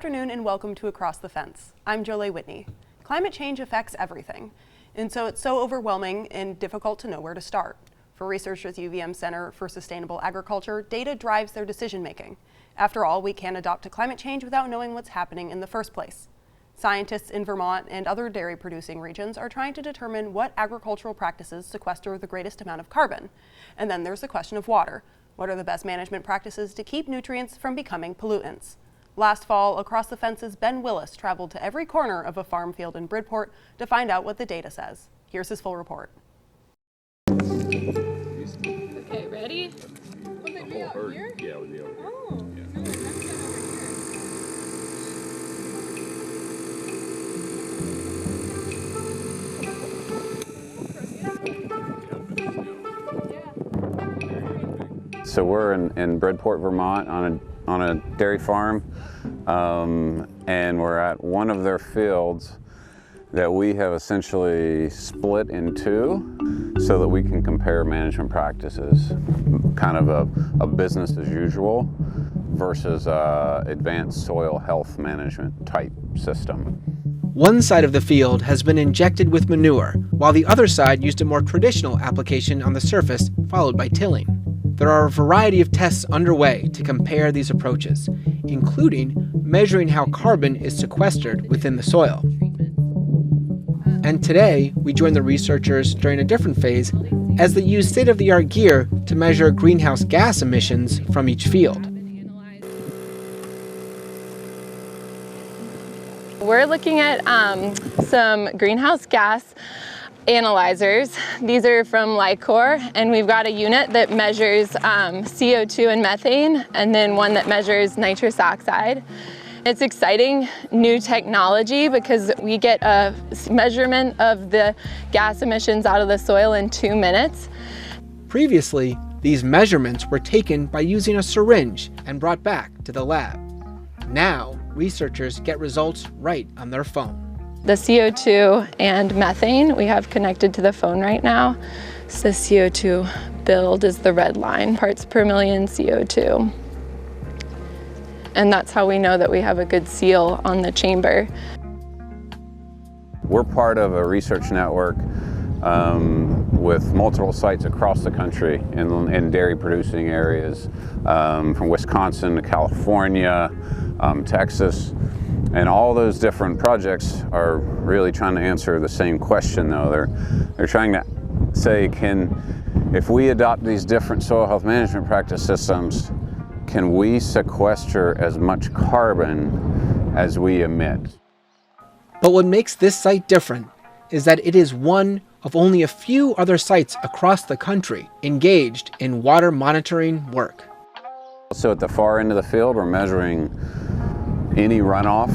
afternoon and welcome to Across the Fence. I'm Jolie Whitney. Climate change affects everything, and so it's so overwhelming and difficult to know where to start. For researchers at UVM Center for Sustainable Agriculture, data drives their decision making. After all, we can't adapt to climate change without knowing what's happening in the first place. Scientists in Vermont and other dairy producing regions are trying to determine what agricultural practices sequester the greatest amount of carbon. And then there's the question of water. What are the best management practices to keep nutrients from becoming pollutants? Last fall, Across the Fence's Ben Willis traveled to every corner of a farm field in Bridport to find out what the data says. Here's his full report. Okay, ready? Would they be out here? Yeah, it would be over here. Oh, Yeah. no, that's been over here. So we're in Bridport, Vermont on a dairy farm, and we're at one of their fields that we have essentially split in two so that we can compare management practices, kind of a business as usual versus advanced soil health management type system. One side of the field has been injected with manure, while the other side used a more traditional application on the surface, followed by tilling. There are a variety of tests underway to compare these approaches, including measuring how carbon is sequestered within the soil. And today, we join the researchers during a different phase as they use state-of-the-art gear to measure greenhouse gas emissions from each field. We're looking at some greenhouse gas analyzers. These are from Lycor, and we've got a unit that measures CO2 and methane, and then one that measures nitrous oxide. It's exciting new technology because we get a measurement of the gas emissions out of the soil in 2 minutes. Previously, these measurements were taken by using a syringe and brought back to the lab. Now, researchers get results right on their phone. The CO2 and methane we have connected to the phone right now. So the CO2 build is the red line, parts per million CO2. And that's how we know that we have a good seal on the chamber. We're part of a research network with multiple sites across the country in dairy producing areas, from Wisconsin to California, Texas. And all those different projects are really trying to answer the same question, though. They're trying to say, if we adopt these different soil health management practice systems, can we sequester as much carbon as we emit? But what makes this site different is that it is one of only a few other sites across the country engaged in water monitoring work. So at the far end of the field, we're measuring any runoff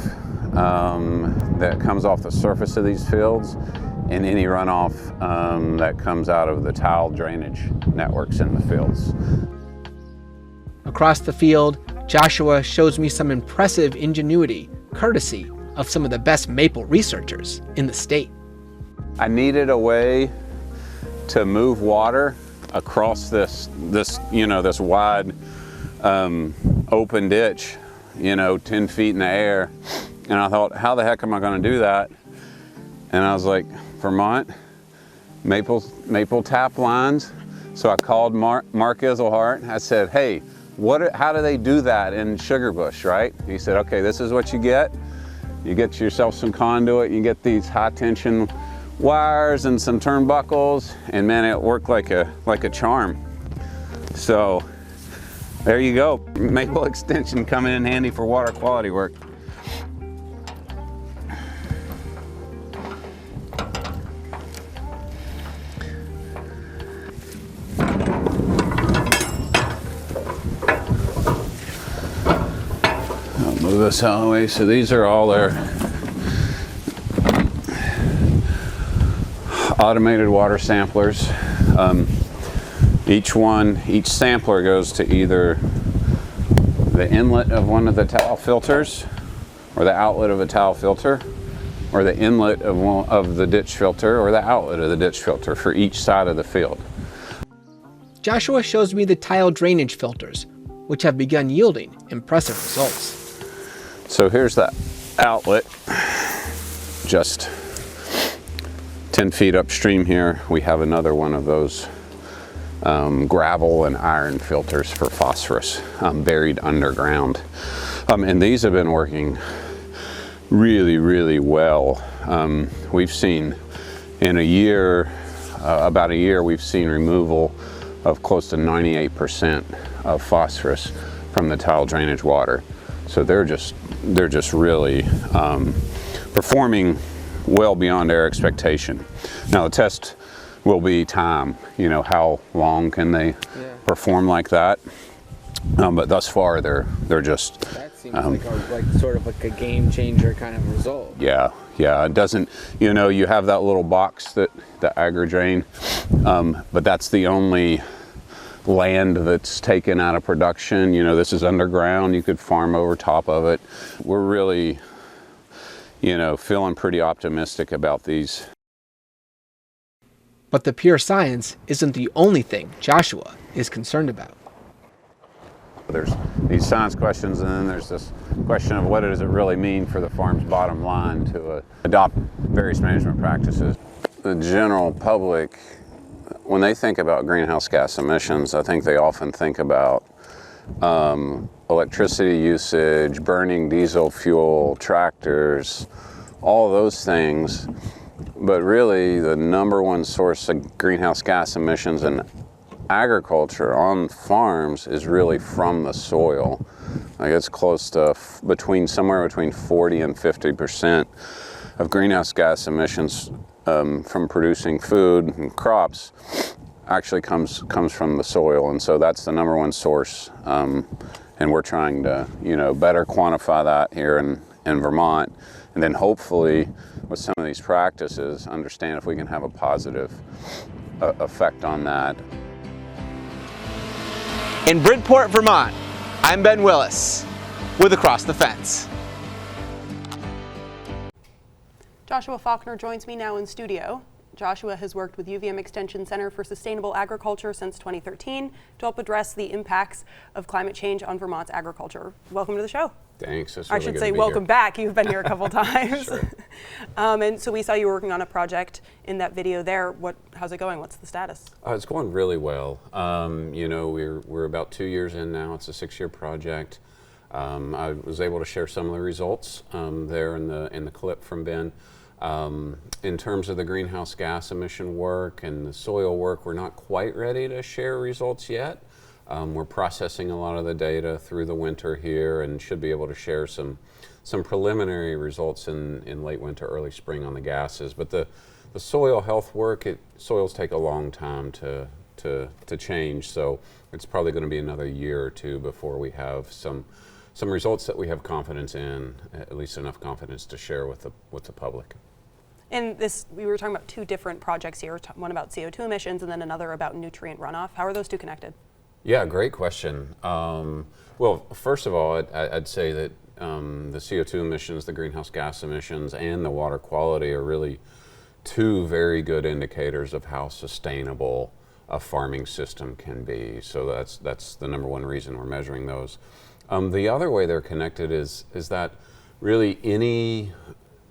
that comes off the surface of these fields and any runoff that comes out of the tile drainage networks in the fields. Across the field, Joshua shows me some impressive ingenuity, courtesy of some of the best maple researchers in the state. I needed a way to move water across this wide open ditch, 10 feet in the air. And I thought, how the heck am I going to do that? And I was like, Vermont, maple tap lines. So I called Mark Iselhart. I said, hey, how do they do that in Sugarbush, right? He said, okay, this is what you get. You get yourself some conduit, you get these high tension wires and some turnbuckles, and man, it worked like a charm. So there you go, maple extension coming in handy for water quality work. Move this out of the way. So these are all their automated water samplers. Each sampler goes to either the inlet of one of the towel filters, or the outlet of a towel filter, or the inlet of the ditch filter, or the outlet of the ditch filter for each side of the field. Joshua shows me the tile drainage filters, which have begun yielding impressive results. So here's that outlet, just 10 feet upstream here. We have another one of those gravel and iron filters for phosphorus buried underground. And these have been working really well. We've seen in a year, about a year, we've seen removal of close to 98% of phosphorus from the tile drainage water. So they're just really performing well beyond our expectation. Now the test will be time, you know, how long can they perform like that? But thus far they're just. That seems like sort of like a game changer kind of result. Yeah, it doesn't, you know, you have that little box, that the agri-drain, but that's the only land that's taken out of production. You know, this is underground, you could farm over top of it. We're really, you know, feeling pretty optimistic about these. But the pure science isn't the only thing Joshua is concerned about. There's these science questions, and then there's this question of what does it really mean for the farm's bottom line to adopt various management practices. The general public, when they think about greenhouse gas emissions, I think they often think about electricity usage, burning diesel fuel, tractors, all those things. But really, the number one source of greenhouse gas emissions in agriculture on farms is really from the soil. Like it's close to somewhere between 40 and 50% of greenhouse gas emissions from producing food and crops actually comes from the soil, and so that's the number one source. And we're trying to, you know, better quantify that here in Vermont, and then hopefully with some of these practices understand if we can have a positive effect on that. In Bridport, Vermont, I'm Ben Willis with Across the Fence. Joshua Faulkner joins me now in studio. Joshua has worked with UVM Extension Center for Sustainable Agriculture since 2013 to help address the impacts of climate change on Vermont's agriculture. Welcome to the show. Thanks. It's I really should good say to be welcome here. back. You've been here a couple times. Sure. And so we saw you working on a project in that video there. How's it going? What's the status? It's going really well. You know, we're about 2 years in now. It's a 6-year project. I was able to share some of the results there in the clip from Ben. In terms of the greenhouse gas emission work and the soil work, we're not quite ready to share results yet. We're processing a lot of the data through the winter here and should be able to share some preliminary results in late winter, early spring on the gases. But the soil health work, soils take a long time to change, so it's probably going to be another year or two before we have some results that we have confidence in, at least enough confidence to share with the public. And we were talking about two different projects here, one about CO2 emissions and then another about nutrient runoff. How are those two connected? Yeah, great question. Well, first of all, I'd say that the CO2 emissions, the greenhouse gas emissions, and the water quality are really two very good indicators of how sustainable a farming system can be. So that's the number one reason we're measuring those. The other way they're connected is that really any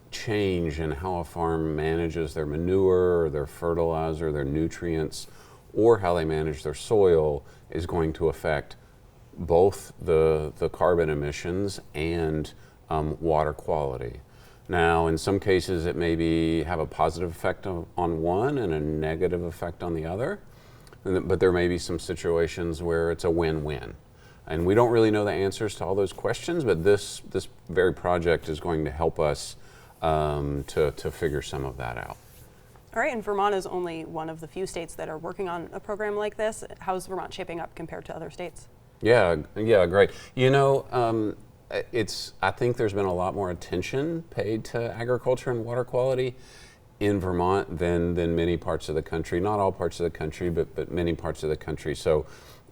change in how a farm manages their manure, their fertilizer, their nutrients, or how they manage their soil is going to affect both the carbon emissions and water quality. Now, in some cases, it may have a positive effect on one and a negative effect on the other, but there may be some situations where it's a win-win. And we don't really know the answers to all those questions, but this very project is going to help us to figure some of that out. All right, and Vermont is only one of the few states that are working on a program like this. How's Vermont shaping up compared to other states? Yeah, great. You know, I think there's been a lot more attention paid to agriculture and water quality in Vermont than many parts of the country. Not all parts of the country, but many parts of the country. So,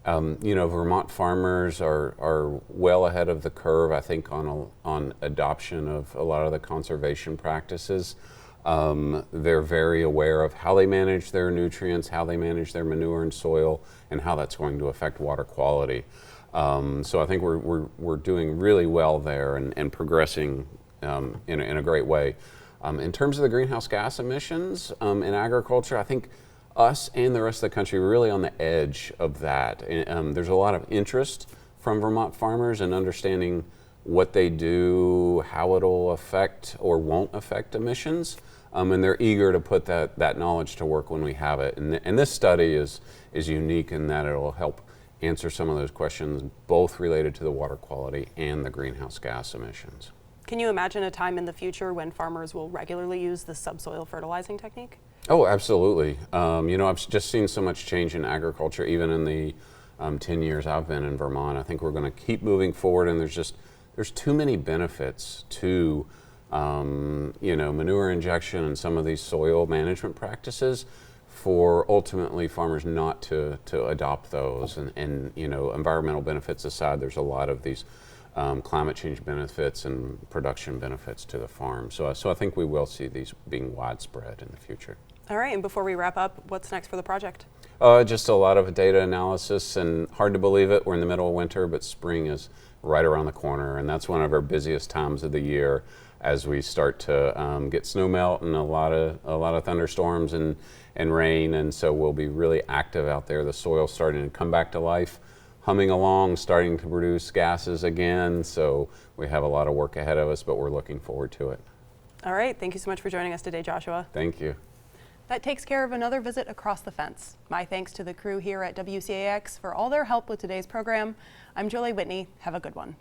you know, Vermont farmers are well ahead of the curve, I think, on adoption of a lot of the conservation practices. They're very aware of how they manage their nutrients, how they manage their manure and soil, and how that's going to affect water quality. So I think we're doing really well there and progressing in a great way. In terms of the greenhouse gas emissions in agriculture, I think us and the rest of the country are really on the edge of that. There's a lot of interest from Vermont farmers in understanding what they do, how it'll affect or won't affect emissions, and they're eager to put that knowledge to work when we have it. And this study is unique in that it'll help answer some of those questions, both related to the water quality and the greenhouse gas emissions. Can you imagine a time in the future when farmers will regularly use the subsoil fertilizing technique? Oh, absolutely. I've just seen so much change in agriculture, even in the 10 years I've been in Vermont. I think we're going to keep moving forward, and there's too many benefits to manure injection and some of these soil management practices for ultimately farmers not to adopt those. And environmental benefits aside, there's a lot of these climate change benefits and production benefits to the farm. So I think we will see these being widespread in the future. All right, and before we wrap up, what's next for the project? Just a lot of data analysis, and hard to believe it, we're in the middle of winter, but spring is right around the corner, and that's one of our busiest times of the year as we start to get snow melt and a lot of thunderstorms and rain, and so we'll be really active out there. The soil's starting to come back to life, humming along, starting to produce gases again, so we have a lot of work ahead of us, but we're looking forward to it. All right, thank you so much for joining us today, Joshua. Thank you. That takes care of another visit across the fence. My thanks to the crew here at WCAX for all their help with today's program. I'm Jolie Whitney. Have a good one.